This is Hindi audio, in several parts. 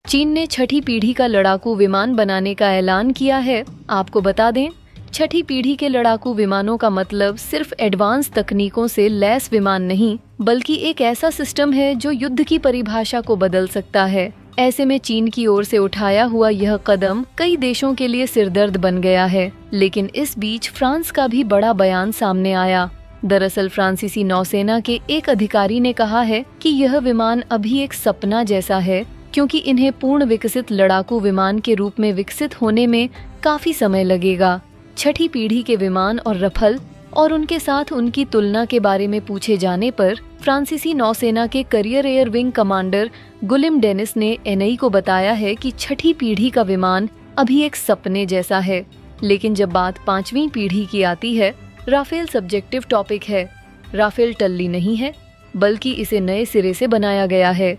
चीन ने छठी पीढ़ी का लड़ाकू विमान बनाने का ऐलान किया है। आपको बता दें, छठी पीढ़ी के लड़ाकू विमानों का मतलब सिर्फ एडवांस तकनीकों से लैस विमान नहीं, बल्कि एक ऐसा सिस्टम है जो युद्ध की परिभाषा को बदल सकता है। ऐसे में चीन की ओर से उठाया हुआ यह कदम कई देशों के लिए सिरदर्द बन गया है। लेकिन इस बीच फ्रांस का भी बड़ा बयान सामने आया। दरअसल फ्रांसीसी नौसेना के एक अधिकारी ने कहा है कि यह विमान अभी एक सपना जैसा है, क्योंकि इन्हें पूर्ण विकसित लड़ाकू विमान के रूप में विकसित होने में काफी समय लगेगा। छठी पीढ़ी के विमान और रफल और उनके साथ उनकी तुलना के बारे में पूछे जाने पर फ्रांसीसी नौसेना के carrier air wing commander Guillaume Denis ने एनआई को बताया है कि छठी पीढ़ी का विमान अभी एक सपने जैसा है। लेकिन जब बात 5वीं पीढ़ी की आती है, राफेल सब्जेक्टिव टॉपिक है। राफेल टल्ली नहीं है, बल्कि इसे नए सिरे से बनाया गया है,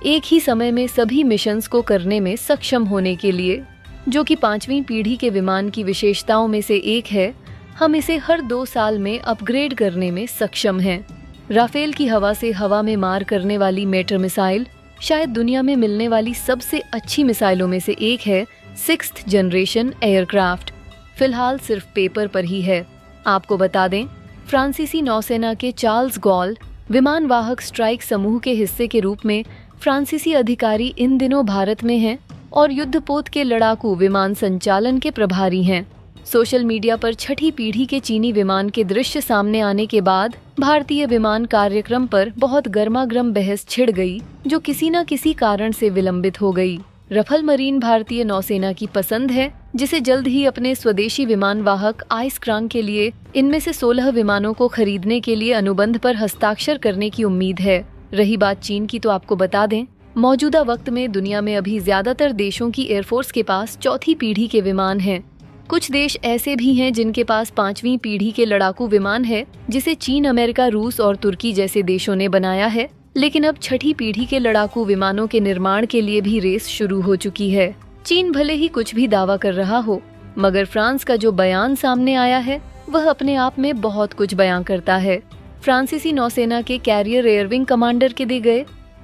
एक ही समय में सभी मिशंस को करने में सक्षम होने के लिए, जो कि 5वीं पीढ़ी के विमान की विशेषताओं में से एक है। हम इसे हर 2 साल में अपग्रेड करने में सक्षम हैं। राफेल की हवा से हवा में मार करने वाली मेटर मिसाइल शायद दुनिया में मिलने वाली सबसे अच्छी मिसाइलों में से एक है। 6th जनरेशन एयरक्राफ्ट फिलहाल सिर्फ पेपर पर ही है। आपको बता दें, फ्रांसीसी नौसेना के चार्ल्स गॉल विमान वाहक स्ट्राइक समूह के हिस्से के रूप में फ्रांसीसी अधिकारी इन दिनों भारत में हैं और युद्धपोत के लड़ाकू विमान संचालन के प्रभारी हैं। सोशल मीडिया पर छठी पीढ़ी के चीनी विमान के दृश्य सामने आने के बाद भारतीय विमान कार्यक्रम पर बहुत गर्मागर्म बहस छिड़ गई, जो किसी न किसी कारण से विलंबित हो गई। रफल मरीन भारतीय नौसेना की पसंद है, जिसे जल्द ही अपने स्वदेशी विमान वाहक आइसक्रांग के लिए इनमें से 16 विमानों को खरीदने के लिए अनुबंध पर हस्ताक्षर करने की उम्मीद है। रही बात चीन की, तो आपको बता दें, मौजूदा वक्त में दुनिया में अभी ज्यादातर देशों की एयरफोर्स के पास चौथी पीढ़ी के विमान हैं। कुछ देश ऐसे भी हैं जिनके पास 5वीं पीढ़ी के लड़ाकू विमान है, जिसे चीन, अमेरिका, रूस और तुर्की जैसे देशों ने बनाया है। लेकिन अब छठी पीढ़ी के लड़ाकू विमानों के निर्माण के लिए भी रेस शुरू हो चुकी है। चीन भले ही कुछ भी दावा कर रहा हो, मगर फ्रांस का जो बयान सामने आया है वह अपने आप में बहुत कुछ बयां करता है। फ्रांसीसी नौसेना के कैरियर एयर विंग कमांडर के दिए गए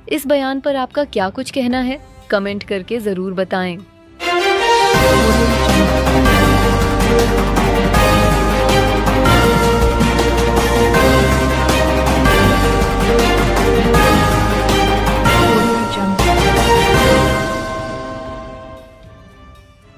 इस बयान पर आपका क्या कुछ कहना है? कमेंट करके जरूर बताएं।